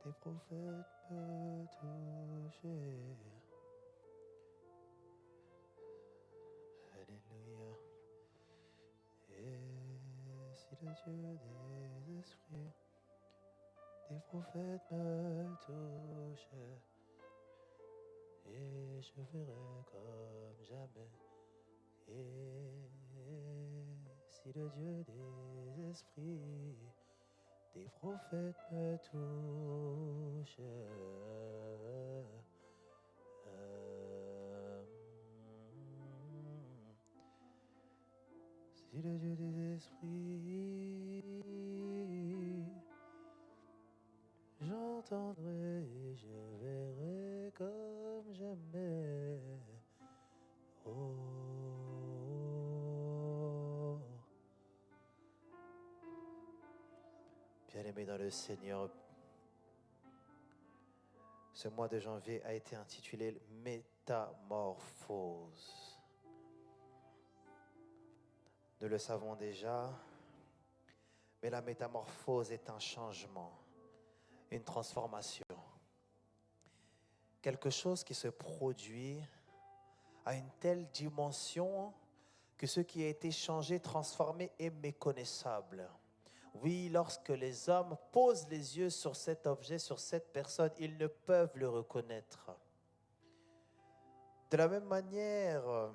tes prophètes me touchaient. Alléluia. Et si le Dieu des esprits, tes prophètes me touchaient, et je verrai comme jamais. Et si le Dieu des esprits, tes prophètes me touchent, si le Dieu des esprits, j'entendrai et je verrai comme jamais. Oh. Bien-aimés dans le Seigneur, ce mois de janvier a été intitulé Métamorphose. Nous le savons déjà, mais la métamorphose est un changement, une transformation. Quelque chose qui se produit à une telle dimension que ce qui a été changé, transformé est méconnaissable. Oui, lorsque les hommes posent les yeux sur cet objet, sur cette personne, ils ne peuvent le reconnaître. De la même manière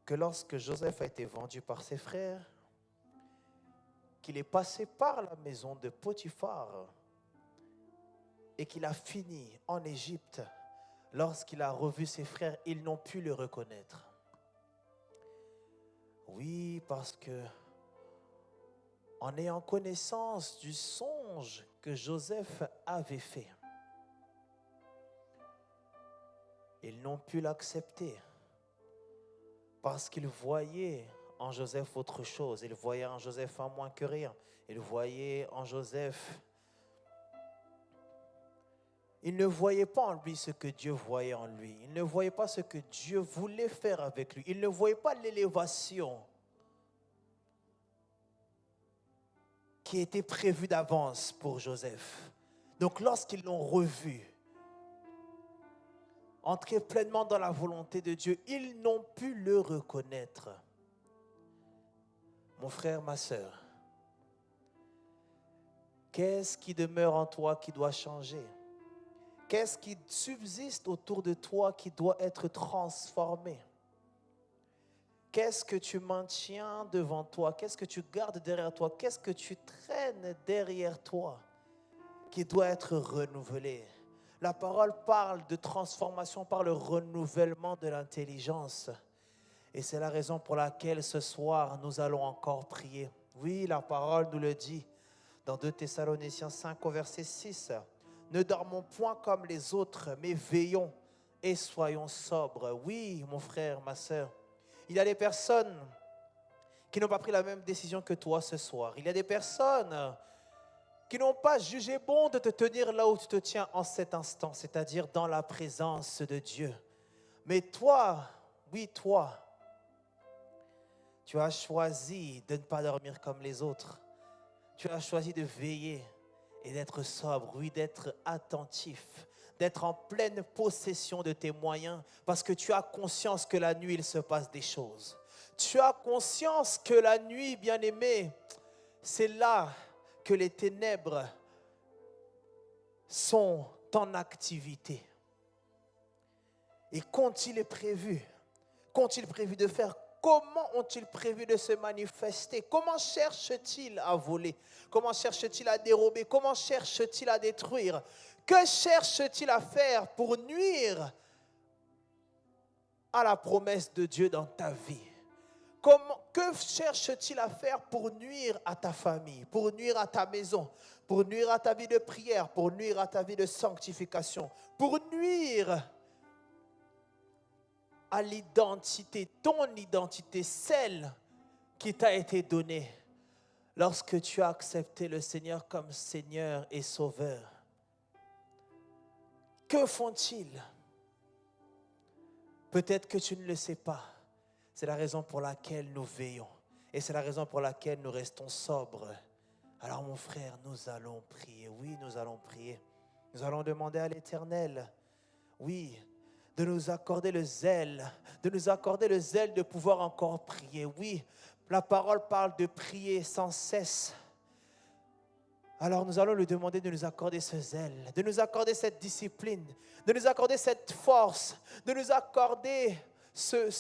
que lorsque Joseph a été vendu par ses frères, qu'il est passé par la maison de Potiphar et qu'il a fini en Égypte, lorsqu'il a revu ses frères, ils n'ont pu le reconnaître. Oui, parce que en ayant connaissance du songe que Joseph avait fait, ils n'ont pu l'accepter parce qu'ils voyaient en Joseph autre chose. Ils voyaient en Joseph un moins que rien. Ils voyaient en Joseph... Ils ne voyaient pas en lui ce que Dieu voyait en lui. Ils ne voyaient pas ce que Dieu voulait faire avec lui. Ils ne voyaient pas l'élévation qui était prévue d'avance pour Joseph. Donc lorsqu'ils l'ont revu, entrer pleinement dans la volonté de Dieu, ils n'ont pu le reconnaître. Mon frère, ma sœur, qu'est-ce qui demeure en toi qui doit changer? Qu'est-ce qui subsiste autour de toi qui doit être transformé? Qu'est-ce que tu maintiens devant toi? Qu'est-ce que tu gardes derrière toi? Qu'est-ce que tu traînes derrière toi qui doit être renouvelé? La parole parle de transformation par le renouvellement de l'intelligence. Et c'est la raison pour laquelle ce soir, nous allons encore prier. Oui, la parole nous le dit dans 2 Thessaloniciens 5 au verset 6. Ne dormons point comme les autres, mais veillons et soyons sobres. Oui, mon frère, ma sœur, il y a des personnes qui n'ont pas pris la même décision que toi ce soir. Il y a des personnes qui n'ont pas jugé bon de te tenir là où tu te tiens en cet instant, c'est-à-dire dans la présence de Dieu. Mais toi, oui, toi, tu as choisi de ne pas dormir comme les autres. Tu as choisi de veiller et d'être sobre, oui, d'être attentif, d'être en pleine possession de tes moyens parce que tu as conscience que la nuit, il se passe des choses. Tu as conscience que la nuit, bien-aimé, c'est là que les ténèbres sont en activité. Et qu'ont-ils prévu? Qu'ont-ils prévu de faire? Comment ont-ils prévu de se manifester? Comment cherchent-ils à voler? Comment cherchent-ils à dérober? Comment cherchent-ils à détruire? Que cherchent-ils à faire pour nuire à la promesse de Dieu dans ta vie? Que cherchent-ils à faire pour nuire à ta famille, pour nuire à ta maison, pour nuire à ta vie de prière, pour nuire à ta vie de sanctification, pour nuire à l'identité, ton identité, celle qui t'a été donnée lorsque tu as accepté le Seigneur comme Seigneur et Sauveur? Que font-ils? Peut-être que tu ne le sais pas. C'est la raison pour laquelle nous veillons. Et c'est la raison pour laquelle nous restons sobres. Alors mon frère, nous allons prier. Oui, nous allons prier. Nous allons demander à l'Éternel, oui, de nous accorder le zèle, de pouvoir encore prier. Oui, la parole parle de prier sans cesse. Alors nous allons lui demander de nous accorder ce zèle, de nous accorder cette discipline, de nous accorder cette force, de nous accorder ce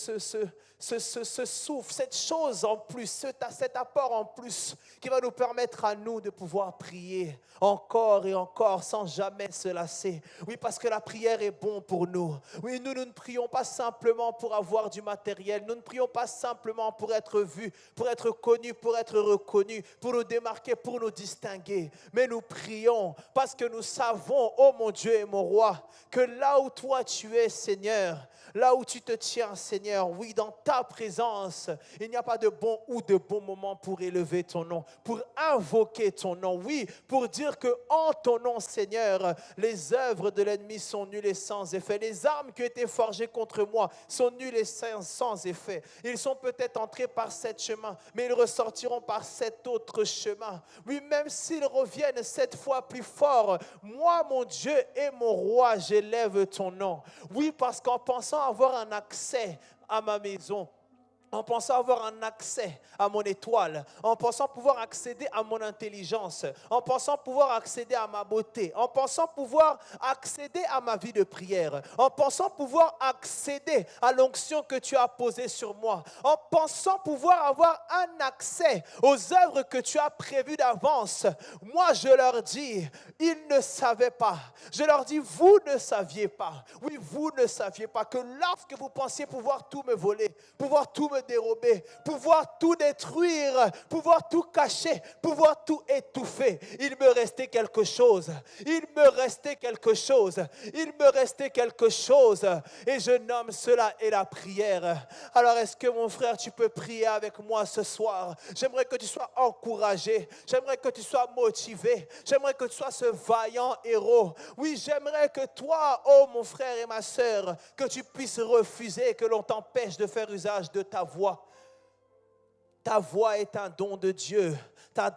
souffle, cette chose en plus, cet apport en plus qui va nous permettre à nous de pouvoir prier encore et encore sans jamais se lasser. Oui, parce que la prière est bon pour nous. Oui, nous ne prions pas simplement pour avoir du matériel. Nous ne prions pas simplement pour être vus, pour être connus, pour être reconnus, pour nous démarquer, pour nous distinguer. Mais nous prions parce que nous savons, oh mon Dieu et mon roi, que là où toi tu es, Seigneur, là où tu te tiens, Seigneur, oui, dans ta présence, il n'y a pas de bon ou de bon moment pour élever ton nom, pour invoquer ton nom, oui, pour dire que en ton nom, Seigneur, les œuvres de l'ennemi sont nulles et sans effet. Les armes qui ont été forgées contre moi sont nulles et sans effet. Ils sont peut-être entrés par cet chemin, mais ils ressortiront par cet autre chemin. Oui, même s'ils reviennent cette fois plus fort, moi, mon Dieu et mon roi, j'élève ton nom. Oui, parce qu'en pensant avoir un accès à ma maison, en pensant avoir un accès à mon étoile, en pensant pouvoir accéder à mon intelligence, en pensant pouvoir accéder à ma beauté, en pensant pouvoir accéder à ma vie de prière, en pensant pouvoir accéder à l'onction que tu as posée sur moi, en pensant pouvoir avoir un accès aux œuvres que tu as prévues d'avance. Moi, je leur dis, ils ne savaient pas. Je leur dis, vous ne saviez pas. Oui, vous ne saviez pas que lorsque vous pensiez pouvoir tout me voler, pouvoir tout me dérober, pouvoir tout détruire, pouvoir tout cacher, pouvoir tout étouffer, il me restait quelque chose. Il me restait quelque chose. Il me restait quelque chose. Et je nomme cela et la prière. Alors est-ce que mon frère, tu peux prier avec moi ce soir? J'aimerais que tu sois encouragé. J'aimerais que tu sois motivé. J'aimerais que tu sois ce vaillant héros. Oui, j'aimerais que toi, oh mon frère et ma sœur, que tu puisses refuser que l'on t'empêche de faire usage de ta voix. Ta voix est un don de Dieu. Ta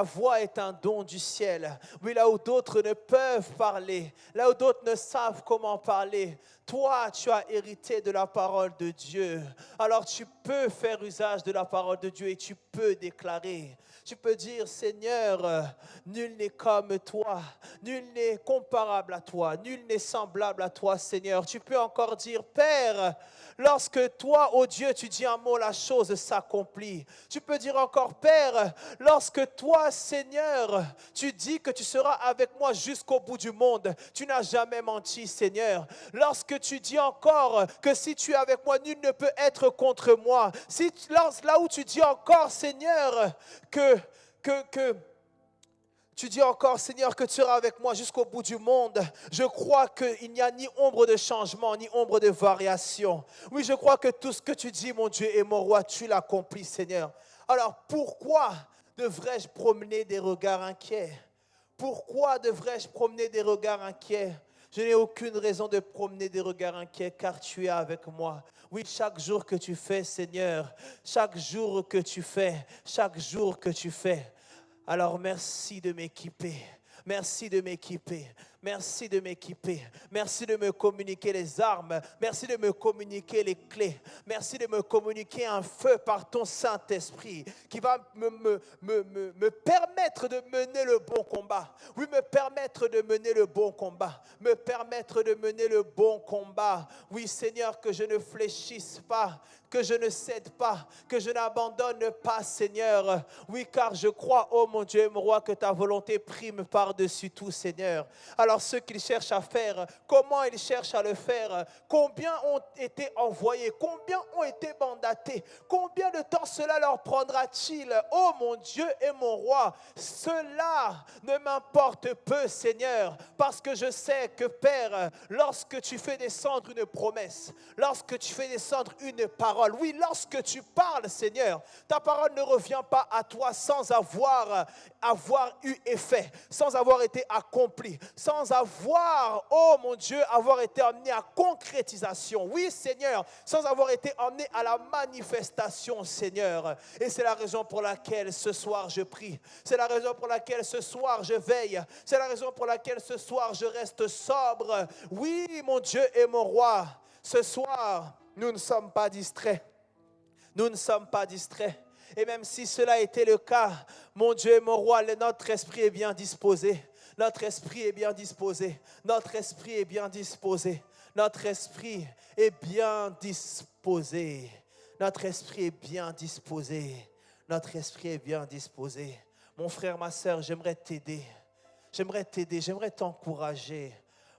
voix est un don du ciel. Oui, là où d'autres ne peuvent parler, là où d'autres ne savent comment parler, toi, tu as hérité de la parole de Dieu. Alors tu peux faire usage de la parole de Dieu et tu peux déclarer. Tu peux dire, Seigneur, nul n'est comme toi, nul n'est comparable à toi, nul n'est semblable à toi, Seigneur. Tu peux encore dire, Père, lorsque toi, oh Dieu, tu dis un mot, la chose s'accomplit. Tu peux dire encore, Père, lorsque toi, Seigneur, tu dis que tu seras avec moi jusqu'au bout du monde, tu n'as jamais menti, Seigneur. Lorsque tu dis encore que si tu es avec moi, nul ne peut être contre moi. Là où tu dis encore, Seigneur, que tu dis encore, Seigneur, que tu seras avec moi jusqu'au bout du monde. Je crois qu'il n'y a ni ombre de changement, ni ombre de variation. Oui, je crois que tout ce que tu dis, mon Dieu et mon roi, tu l'accomplis, Seigneur. Alors, pourquoi devrais-je promener des regards inquiets? Pourquoi devrais-je promener des regards inquiets? Je n'ai aucune raison de promener des regards inquiets car tu es avec moi. Oui, chaque jour que tu fais, Seigneur, chaque jour que tu fais, chaque jour que tu fais. Alors merci de m'équiper. Merci de m'équiper. Merci de m'équiper. Merci de me communiquer les armes. Merci de me communiquer les clés. Merci de me communiquer un feu par ton Saint-Esprit qui va me permettre de mener le bon combat. Oui, me permettre de mener le bon combat. Me permettre de mener le bon combat. Oui, Seigneur, que je ne fléchisse pas, que je ne cède pas, que je n'abandonne pas, Seigneur. Oui, car je crois, oh mon Dieu et mon roi, que ta volonté prime par-dessus tout, Seigneur. Alors ceux qu'ils cherchent à faire, comment ils cherchent à le faire? Combien ont été envoyés? Combien ont été mandatés? Combien de temps cela leur prendra-t-il? Oh mon Dieu et mon roi, cela ne m'importe peu, Seigneur, parce que je sais que, Père, lorsque tu fais descendre une promesse, lorsque tu fais descendre une parole, oui, lorsque tu parles, Seigneur, ta parole ne revient pas à toi sans avoir eu effet, sans avoir été accomplie, sans sans avoir, oh mon Dieu, avoir été emmené à concrétisation. Oui, Seigneur, sans avoir été emmené à la manifestation, Seigneur. Et c'est la raison pour laquelle ce soir je prie. C'est la raison pour laquelle ce soir je veille. C'est la raison pour laquelle ce soir je reste sobre. Oui, mon Dieu et mon roi, ce soir, nous ne sommes pas distraits. Nous ne sommes pas distraits. Et même si cela était le cas, mon Dieu et mon roi, notre esprit est bien disposé. Notre esprit est bien disposé. Notre esprit est bien disposé. Notre esprit est bien disposé. Notre esprit est bien disposé. Notre esprit est bien disposé. Mon frère, ma sœur, j'aimerais t'aider. J'aimerais t'aider, j'aimerais t'encourager.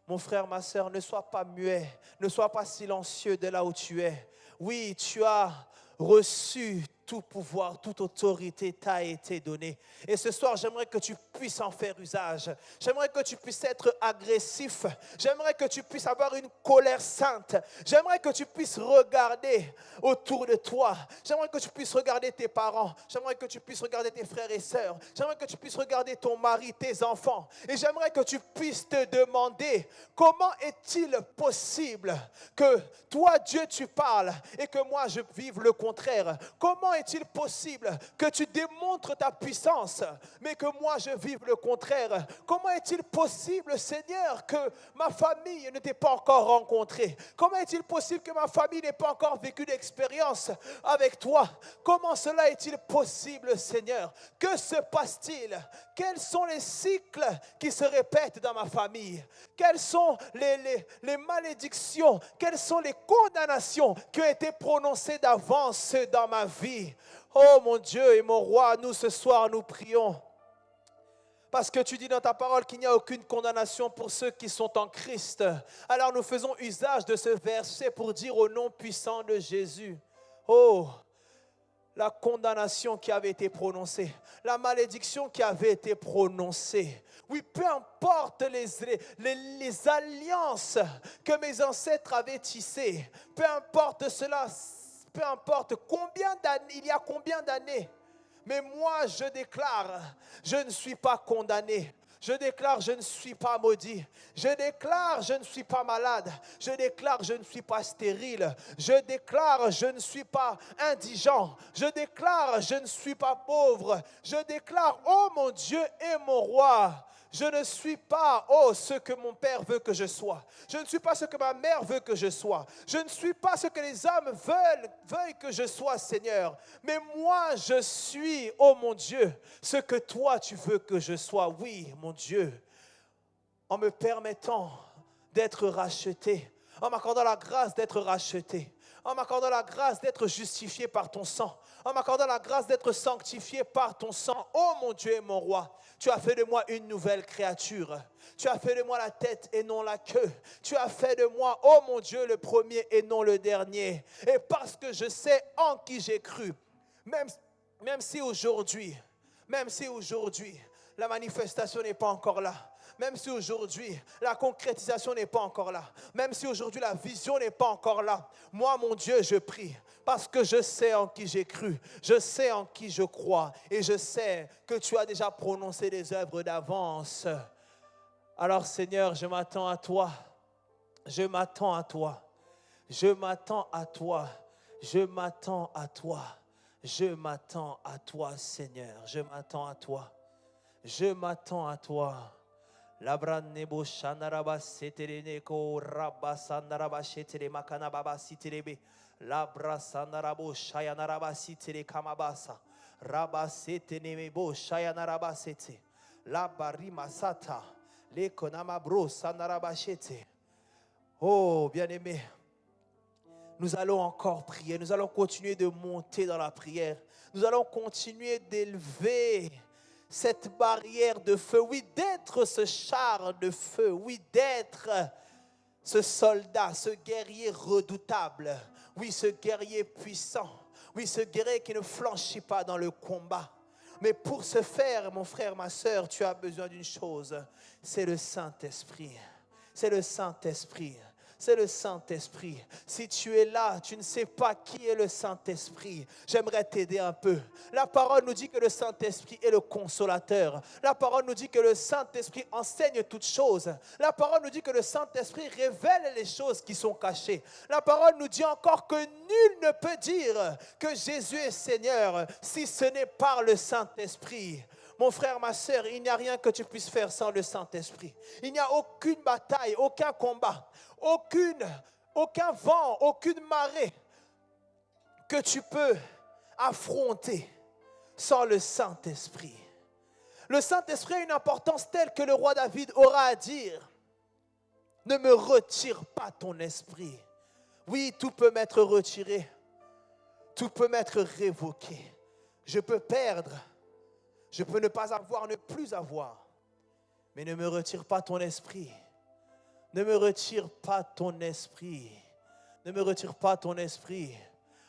Mon frère, ma sœur, ne sois pas muet, ne sois pas silencieux de là où tu es. Oui, tu as reçu tout pouvoir, toute autorité t'a été donnée. Et ce soir, j'aimerais que tu puisses en faire usage. J'aimerais que tu puisses être agressif. J'aimerais que tu puisses avoir une colère sainte. J'aimerais que tu puisses regarder autour de toi. J'aimerais que tu puisses regarder tes parents. J'aimerais que tu puisses regarder tes frères et sœurs. J'aimerais que tu puisses regarder ton mari, tes enfants. Et j'aimerais que tu puisses te demander comment est-il possible que toi, Dieu, tu parles et que moi, je vive le contraire. Comment est-il possible que tu démontres ta puissance, mais que moi je vive le contraire? Comment est-il possible, Seigneur, que ma famille ne t'ait pas encore rencontré? Comment est-il possible que ma famille n'ait pas encore vécu d'expérience avec toi? Comment cela est-il possible, Seigneur? Que se passe-t-il? Quels sont les cycles qui se répètent dans ma famille? Quelles sont les malédictions? Quelles sont les condamnations qui ont été prononcées d'avance dans ma vie? Oh mon Dieu et mon roi, nous ce soir nous prions. Parce que tu dis dans ta parole qu'il n'y a aucune condamnation pour ceux qui sont en Christ. Alors nous faisons usage de ce verset pour dire au nom puissant de Jésus. Oh, la condamnation qui avait été prononcée, la malédiction qui avait été prononcée. Oui, peu importe les alliances que mes ancêtres avaient tissées, peu importe cela, peu importe combien d'années, il y a combien d'années, mais moi je déclare, je ne suis pas condamné. Je déclare, je ne suis pas maudit. Je déclare, je ne suis pas malade. Je déclare, je ne suis pas stérile. Je déclare, je ne suis pas indigent. Je déclare, je ne suis pas pauvre. Je déclare, oh mon Dieu et mon roi, je ne suis pas, oh, ce que mon père veut que je sois. Je ne suis pas ce que ma mère veut que je sois. Je ne suis pas ce que les hommes veulent que je sois, Seigneur. Mais moi, je suis, oh mon Dieu, ce que toi, tu veux que je sois. Oui, mon Dieu, en me permettant d'être racheté, en m'accordant la grâce d'être racheté, en m'accordant la grâce d'être justifié par ton sang, en m'accordant la grâce d'être sanctifié par ton sang. Oh mon Dieu et mon roi, tu as fait de moi une nouvelle créature. Tu as fait de moi la tête et non la queue. Tu as fait de moi, oh mon Dieu, le premier et non le dernier. Et parce que je sais en qui j'ai cru, même si aujourd'hui, la manifestation n'est pas encore là, même si aujourd'hui la concrétisation n'est pas encore là, même si aujourd'hui la vision n'est pas encore là, moi mon Dieu je prie parce que je sais en qui j'ai cru, je sais en qui je crois et je sais que tu as déjà prononcé des œuvres d'avance. Alors Seigneur, je m'attends à toi, je m'attends à toi, je m'attends à toi, je m'attends à toi, je m'attends à toi Seigneur, je m'attends à toi, je m'attends à toi. Labranebo shanaraba setereneko rabasanaraba shetere makanababa siterebe labrasanarabo shayanaraba sitere kamabasa rabasetenemebo shayanaraba sete labarima sata lekonamabro sanaraba shete. Oh bien-aimé, nous allons encore prier, nous allons continuer de monter dans la prière, nous allons continuer d'élever cette barrière de feu, oui, d'être ce char de feu, oui, d'être ce soldat, ce guerrier redoutable, oui, ce guerrier puissant, oui, ce guerrier qui ne flanchit pas dans le combat. Mais pour ce faire, mon frère, ma sœur, tu as besoin d'une chose, c'est le Saint-Esprit. C'est le Saint-Esprit. c'est le Saint-Esprit. Si tu es là, tu ne sais pas qui est le Saint-Esprit, j'aimerais t'aider un peu. La parole nous dit que le Saint-Esprit est le consolateur. La parole nous dit que le Saint-Esprit enseigne toutes choses. La parole nous dit que le Saint-Esprit révèle les choses qui sont cachées. La parole nous dit encore que nul ne peut dire que Jésus est Seigneur si ce n'est par le Saint-Esprit. Mon frère, ma sœur, il n'y a rien que tu puisses faire sans le Saint-Esprit. Il n'y a aucune bataille, aucun combat, aucun vent, aucune marée que tu peux affronter sans le Saint-Esprit. Le Saint-Esprit a une importance telle que le roi David aura à dire: ne me retire pas ton esprit. Oui, tout peut m'être retiré, tout peut m'être révoqué. Je peux perdre, je peux ne pas avoir, ne plus avoir. Mais ne me retire pas ton esprit. Ne me retire pas ton esprit. Ne me retire pas ton esprit.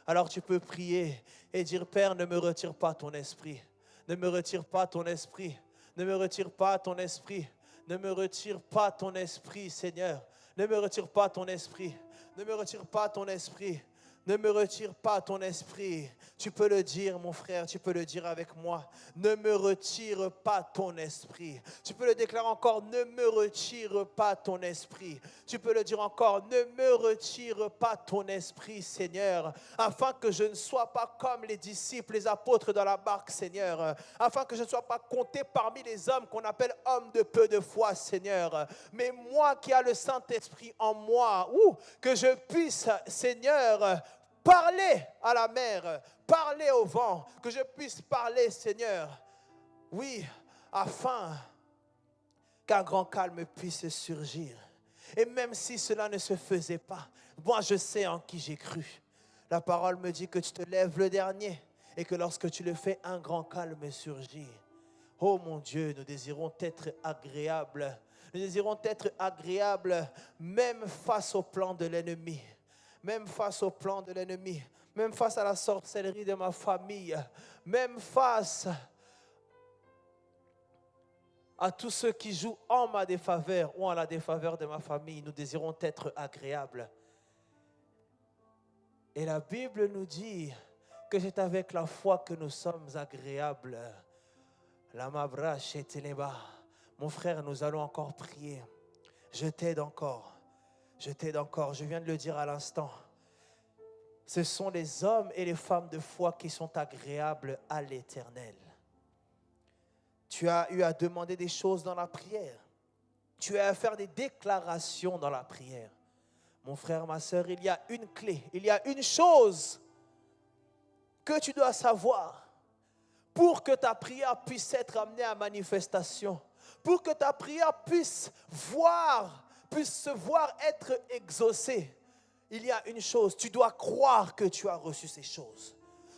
Alors tu peux prier et dire: Père, ne me retire pas ton esprit. Ne me retire pas ton esprit. Ne me retire pas ton esprit. Ne me retire pas ton esprit, Seigneur. Ne me retire pas ton esprit. Ne me retire pas ton esprit. Ne me retire pas ton esprit. Tu peux le dire, mon frère, tu peux le dire avec moi. Ne me retire pas ton esprit. Tu peux le déclarer encore: ne me retire pas ton esprit. Tu peux le dire encore: ne me retire pas ton esprit, Seigneur, afin que je ne sois pas comme les disciples, les apôtres dans la barque, Seigneur, afin que je ne sois pas compté parmi les hommes qu'on appelle hommes de peu de foi, Seigneur, mais moi qui a le Saint-Esprit en moi, que je puisse, Seigneur, parler à la mer, parler au vent, que je puisse parler, Seigneur, oui, afin qu'un grand calme puisse surgir. Et même si cela ne se faisait pas, moi je sais en qui j'ai cru. La parole me dit que tu te lèves le dernier et que lorsque tu le fais, un grand calme surgit. Oh mon Dieu, nous désirons être agréables. Nous désirons être agréables même face au plan de l'ennemi. Même face au plan de l'ennemi, même face à la sorcellerie de ma famille, même face à tous ceux qui jouent en ma défaveur ou en la défaveur de ma famille, nous désirons être agréables. Et la Bible nous dit que c'est avec la foi que nous sommes agréables. Mon frère, nous allons encore prier. Je t'aide encore. Je t'aide encore, je viens de le dire à l'instant. Ce sont les hommes et les femmes de foi qui sont agréables à l'Éternel. Tu as eu à demander des choses dans la prière. Tu as à faire des déclarations dans la prière. Mon frère, ma sœur, il y a une clé, il y a une chose que tu dois savoir pour que ta prière puisse être amenée à manifestation, pour que ta prière puisse se voir être exaucée. Il y a une chose, tu dois croire que tu as reçu ces choses.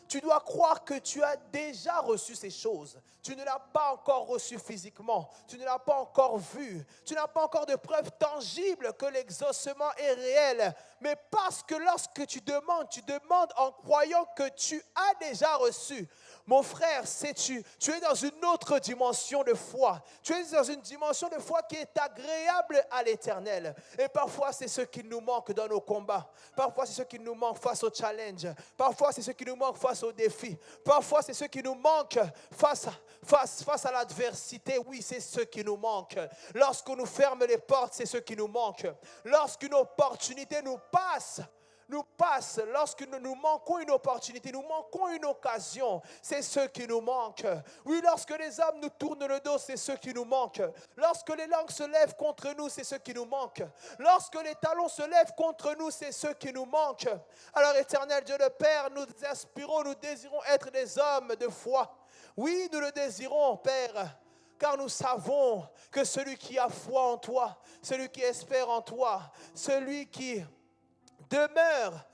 Tu dois croire que tu as déjà reçu ces choses. Tu ne l'as pas encore reçu physiquement. Tu ne l'as pas encore vu. Tu n'as pas encore de preuves tangibles que l'exaucement est réel. Mais parce que lorsque tu demandes en croyant que tu as déjà reçu. Mon frère, sais-tu, tu es dans une autre dimension de foi. Tu es dans une dimension de foi qui est agréable à l'Éternel. Et parfois, c'est ce qui nous manque dans nos combats. Parfois, c'est ce qui nous manque face aux challenges. Parfois, c'est ce qui nous manque face aux défis. Parfois, c'est ce qui nous manque face à l'adversité. Oui, c'est ce qui nous manque. Lorsqu'on nous ferme les portes, c'est ce qui nous manque. Lorsqu'une opportunité nous passe, lorsque nous manquons une opportunité, nous manquons une occasion, c'est ce qui nous manque. Oui, lorsque les hommes nous tournent le dos, c'est ce qui nous manque. Lorsque les langues se lèvent contre nous, c'est ce qui nous manque. Lorsque les talons se lèvent contre nous, c'est ce qui nous manque. Alors, Éternel Dieu le Père, nous aspirons, nous désirons être des hommes de foi. Oui, nous le désirons, Père. Car nous savons que celui qui a foi en toi, celui qui espère en toi, celui qui demeure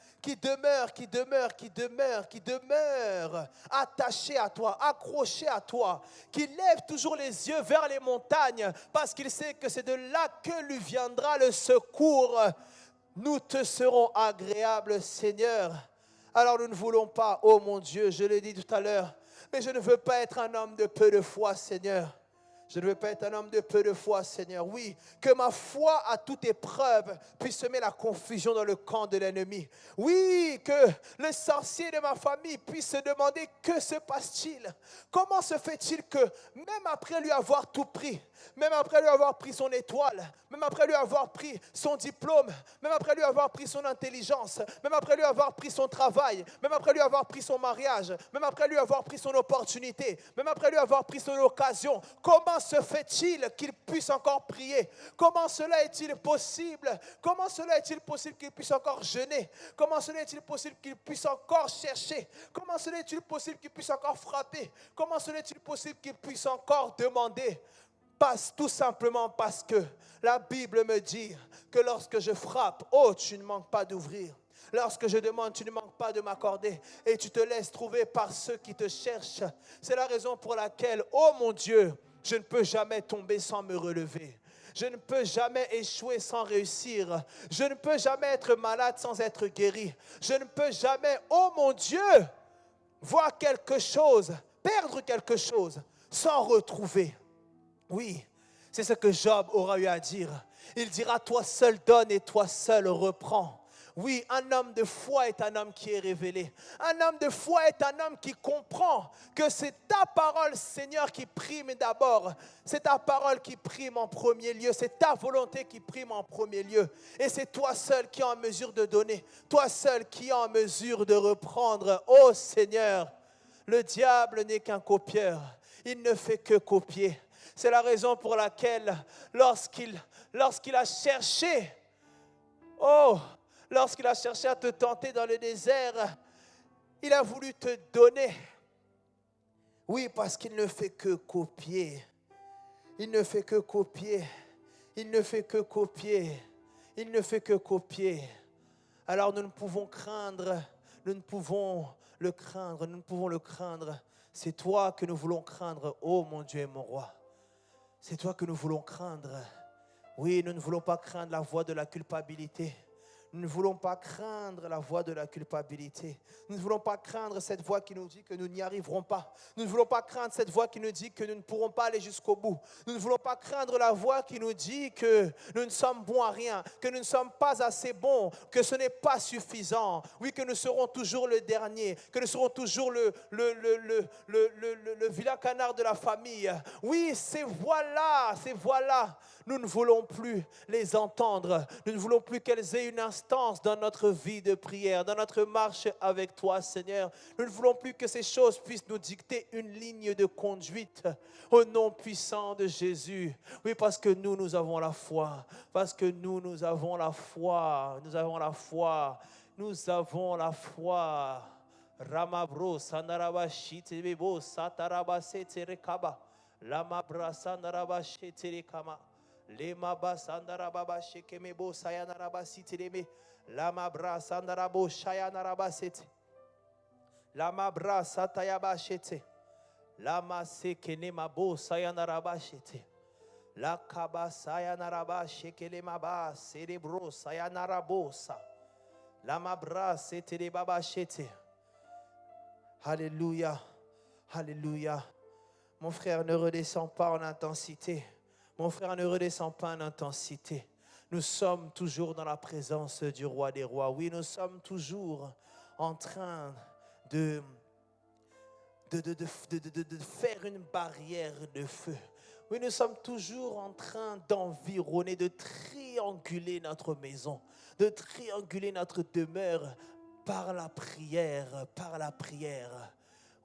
attaché à toi, accroché à toi, qui lève toujours les yeux vers les montagnes parce qu'il sait que c'est de là que lui viendra le secours. Nous te serons agréables, Seigneur. Alors nous ne voulons pas, oh mon Dieu, je l'ai dit tout à l'heure, mais je ne veux pas être un homme de peu de foi, Seigneur. Je ne veux pas être un homme de peu de foi, Seigneur. Oui, que ma foi à toute épreuve puisse semer la confusion dans le camp de l'ennemi. Oui, que le sorcier de ma famille puisse se demander que se passe-t-il? Comment se fait-il que même après lui avoir tout pris, même après lui avoir pris son étoile, même après lui avoir pris son diplôme, même après lui avoir pris son intelligence, même après lui avoir pris son travail, même après lui avoir pris son mariage, même après lui avoir pris son opportunité, même après lui avoir pris son occasion, comment se fait-il qu'il puisse encore prier? Comment cela est-il possible? Comment cela est-il possible qu'il puisse encore jeûner? Comment cela est-il possible qu'il puisse encore chercher? Comment cela est-il possible qu'il puisse encore frapper? Comment cela est-il possible qu'il puisse encore demander? Tout simplement parce que la Bible me dit que lorsque je frappe, oh, tu ne manques pas d'ouvrir. Lorsque je demande, tu ne manques pas de m'accorder et tu te laisses trouver par ceux qui te cherchent. C'est la raison pour laquelle, oh mon Dieu, je ne peux jamais tomber sans me relever. Je ne peux jamais échouer sans réussir. Je ne peux jamais être malade sans être guéri. Je ne peux jamais, oh mon Dieu, voir quelque chose, perdre quelque chose sans retrouver. Oui, c'est ce que Job aura eu à dire. Il dira, toi seul donne et toi seul reprends. Oui, un homme de foi est un homme qui est révélé. Un homme de foi est un homme qui comprend que c'est ta parole, Seigneur, qui prime d'abord. C'est ta parole qui prime en premier lieu. C'est ta volonté qui prime en premier lieu. Et c'est toi seul qui es en mesure de donner. Toi seul qui es en mesure de reprendre. Oh Seigneur, le diable n'est qu'un copieur. Il ne fait que copier. C'est la raison pour laquelle lorsqu'il a cherché, lorsqu'il a cherché à te tenter dans le désert, il a voulu te donner. Oui, parce qu'il ne fait que copier. Il ne fait que copier. Il ne fait que copier. Il ne fait que copier. Alors nous ne pouvons craindre, nous ne pouvons le craindre, nous ne pouvons le craindre. C'est toi que nous voulons craindre, oh mon Dieu et mon roi. C'est toi que nous voulons craindre. Oui, nous ne voulons pas craindre la voix de la culpabilité. Nous ne voulons pas craindre la voix de la culpabilité. Nous ne voulons pas craindre cette voix qui nous dit que nous n'y arriverons pas. Nous ne voulons pas craindre cette voix qui nous dit que nous ne pourrons pas aller jusqu'au bout. Nous ne voulons pas craindre la voix qui nous dit que nous ne sommes bons à rien, que nous ne sommes pas assez bons, que ce n'est pas suffisant. Oui, que nous serons toujours le dernier, que nous serons toujours le vilain canard de la famille. Oui, ces voix-là, nous ne voulons plus les entendre. Nous ne voulons plus qu'elles aient une instance dans notre vie de prière, dans notre marche avec toi, Seigneur. Nous ne voulons plus que ces choses puissent nous dicter une ligne de conduite au nom puissant de Jésus. Oui, parce que nous avons la foi. Parce que nous avons la foi. Nous avons la foi. Nous avons la foi. Ramabro, Sanarabashi, Tebebo, Satarabase, Terekaba. Lamabra, Sanarabashi, Terekama. Lema basandara baba shekeme bo sayana basiti leme lama bra sandara bo shayana rabasete lama bra sataya bashete lama sekene mabo sayana rabashete la kaba sayana rabashekele maba cerebro sayana rabosa lama bra setele baba shete. Alléluia, alléluia. Mon frère, ne redescend pas en intensité. Mon frère, ne redescend pas en intensité. Nous sommes toujours dans la présence du roi des rois. Oui, nous sommes toujours en train de faire une barrière de feu. Oui, nous sommes toujours en train d'environner, de trianguler notre maison, de trianguler notre demeure par la prière, par la prière.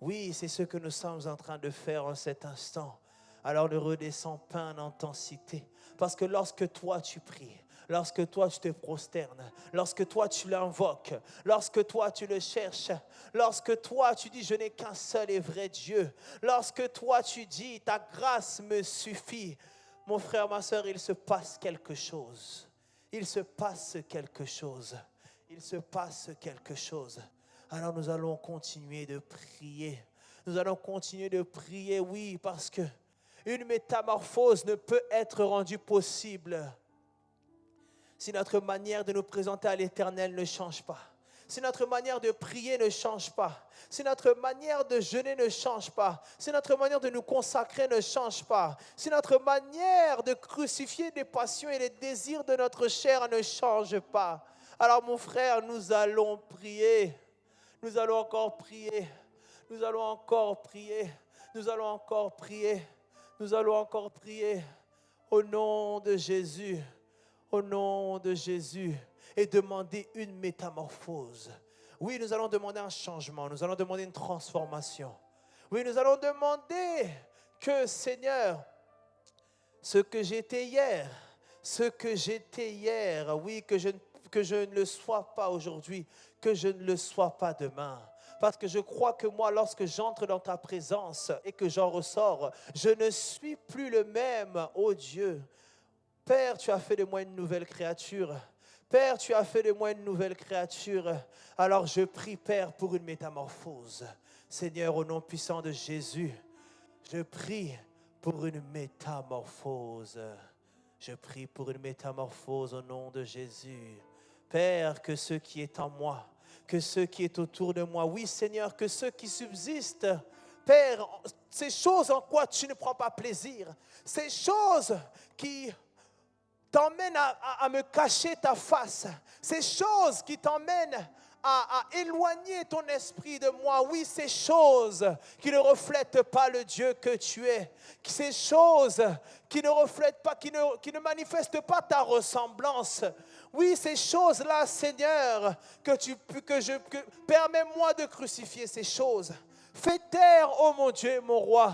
Oui, c'est ce que nous sommes en train de faire en cet instant. Alors ne redescends pas en intensité. Parce que lorsque toi tu pries, lorsque toi tu te prosternes, lorsque toi tu l'invoques, lorsque toi tu le cherches, lorsque toi tu dis je n'ai qu'un seul et vrai Dieu, lorsque toi tu dis ta grâce me suffit, mon frère, ma soeur, il se passe quelque chose. Il se passe quelque chose. Il se passe quelque chose. Alors nous allons continuer de prier. Nous allons continuer de prier, oui, parce que une métamorphose ne peut être rendue possible si notre manière de nous présenter à l'Éternel ne change pas. si notre manière de prier ne change pas, si notre manière de jeûner ne change pas, si notre manière de nous consacrer ne change pas, si notre manière de crucifier les passions et les désirs de notre chair ne change pas, alors mon frère, nous allons prier. Nous allons encore prier. Nous allons encore prier. Nous allons encore prier. Nous allons encore prier. Au nom de Jésus. Au nom de Jésus. Et demander une métamorphose. Oui, nous allons demander un changement. Nous allons demander une transformation. Oui, nous allons demander que, Seigneur, ce que j'étais hier, oui, que je ne le sois pas aujourd'hui, que je ne le sois pas demain. Parce que je crois que moi, lorsque j'entre dans ta présence et que j'en ressors, je ne suis plus le même, ô Dieu. Père, tu as fait de moi une nouvelle créature. Père, tu as fait de moi une nouvelle créature. Alors je prie, Père, pour une métamorphose. Seigneur, au nom puissant de Jésus, je prie pour une métamorphose. Je prie pour une métamorphose au nom de Jésus. Père, que ce qui est en moi, que ce qui est autour de moi, oui Seigneur, que ce qui subsiste, Père, ces choses en quoi tu ne prends pas plaisir, ces choses qui t'emmènent à me cacher ta face, ces choses qui t'emmènent à éloigner ton esprit de moi. Oui, ces choses qui ne reflètent pas le Dieu que tu es. Ces choses qui ne reflètent pas, qui ne manifestent pas ta ressemblance. Oui, ces choses-là, Seigneur, permets-moi de crucifier ces choses. Fais taire, oh mon Dieu et mon roi,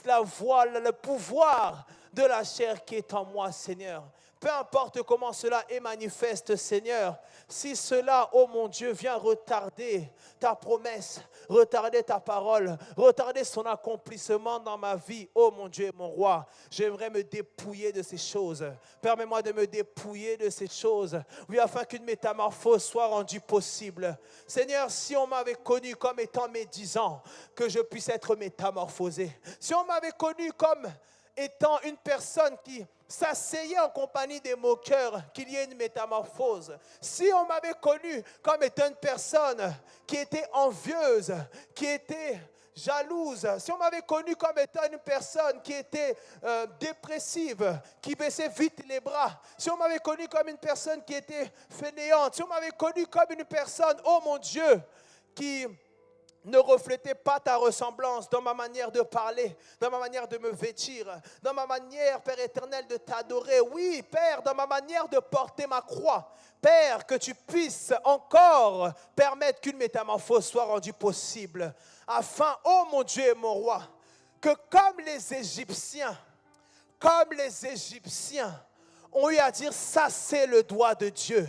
la voile, le pouvoir de la chair qui est en moi, Seigneur. Peu importe comment cela est manifeste, Seigneur, si cela, oh mon Dieu, vient retarder ta promesse, retarder ta parole, retarder son accomplissement dans ma vie, oh mon Dieu et mon roi, j'aimerais me dépouiller de ces choses. Permets-moi de me dépouiller de ces choses, oui, afin qu'une métamorphose soit rendue possible. Seigneur, si on m'avait connu comme étant médisant, que je puisse être métamorphosé. Si on m'avait connu comme étant une personne qui s'asseyait en compagnie des moqueurs, qu'il y ait une métamorphose. Si on m'avait connu comme étant une personne qui était envieuse, qui était jalouse, si on m'avait connu comme étant une personne qui était dépressive, qui baissait vite les bras, si on m'avait connu comme une personne qui était fainéante, si on m'avait connu comme une personne, oh mon Dieu, qui ne reflétait pas ta ressemblance dans ma manière de parler, dans ma manière de me vêtir, dans ma manière, Père éternel, de t'adorer. Oui, Père, dans ma manière de porter ma croix. Père, que tu puisses encore permettre qu'une métamorphose soit rendue possible. Afin, oh mon Dieu et mon roi, que comme les Égyptiens ont eu à dire, ça c'est le doigt de Dieu.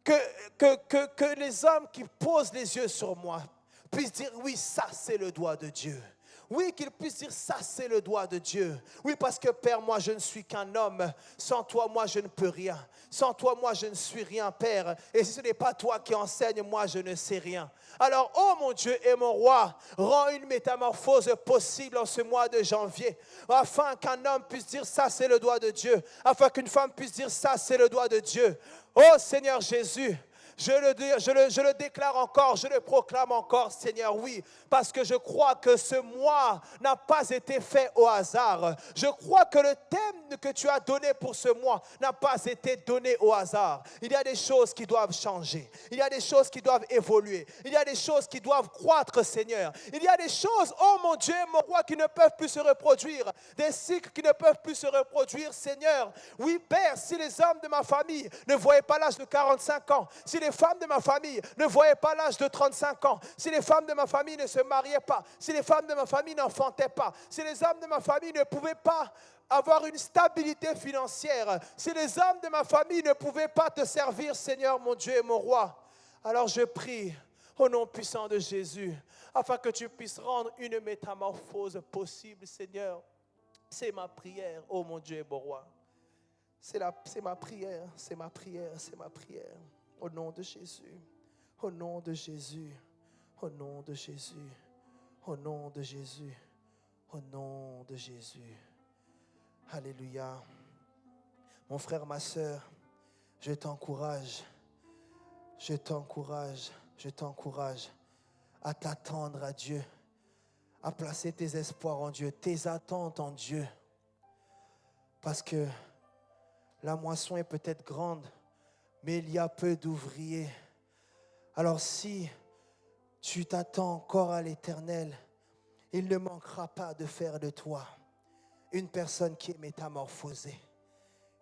Que les hommes qui posent les yeux sur moi puissent dire, oui, ça c'est le doigt de Dieu. Oui, qu'ils puissent dire, ça c'est le doigt de Dieu. Oui, parce que Père, moi je ne suis qu'un homme. Sans toi, moi je ne peux rien. Sans toi, moi je ne suis rien, Père. Et si ce n'est pas toi qui enseignes, moi je ne sais rien. Alors, oh mon Dieu et mon roi, rends une métamorphose possible en ce mois de janvier, afin qu'un homme puisse dire, ça c'est le doigt de Dieu. Afin qu'une femme puisse dire, ça c'est le doigt de Dieu. Oh Seigneur Jésus, je le déclare encore, je le proclame encore, Seigneur, oui, parce que je crois que ce mois n'a pas été fait au hasard. Je crois que le thème que tu as donné pour ce mois n'a pas été donné au hasard. Il y a des choses qui doivent changer. Il y a des choses qui doivent évoluer. Il y a des choses qui doivent croître, Seigneur. Il y a des choses, oh mon Dieu, mon roi, qui ne peuvent plus se reproduire. Des cycles qui ne peuvent plus se reproduire, Seigneur. Oui, Père, si les hommes de ma famille ne voyaient pas l'âge de 45 ans, si les femmes de ma famille ne voyaient pas l'âge de 35 ans, si les femmes de ma famille ne se mariaient pas, si les femmes de ma famille n'enfantaient pas, si les hommes de ma famille ne pouvaient pas avoir une stabilité financière, si les hommes de ma famille ne pouvaient pas te servir, Seigneur, mon Dieu et mon roi, alors je prie au nom puissant de Jésus, afin que tu puisses rendre une métamorphose possible, Seigneur. C'est ma prière, oh mon Dieu et mon roi. C'est ma prière, c'est ma prière, c'est ma prière. Au nom de Jésus, au nom de Jésus, au nom de Jésus, au nom de Jésus, au nom de Jésus. Alléluia. Mon frère, ma sœur, je t'encourage je t'encourage à t'attendre à Dieu, à placer tes espoirs en Dieu, tes attentes en Dieu. Parce que la moisson est peut-être grande, mais il y a peu d'ouvriers. Alors si tu t'attends encore à l'Éternel, il ne manquera pas de faire de toi une personne qui est métamorphosée.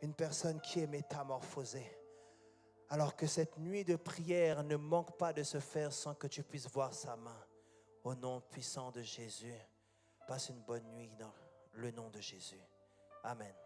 Une personne qui est métamorphosée. Alors que cette nuit de prière ne manque pas de se faire sans que tu puisses voir sa main. Au nom puissant de Jésus, passe une bonne nuit dans le nom de Jésus. Amen.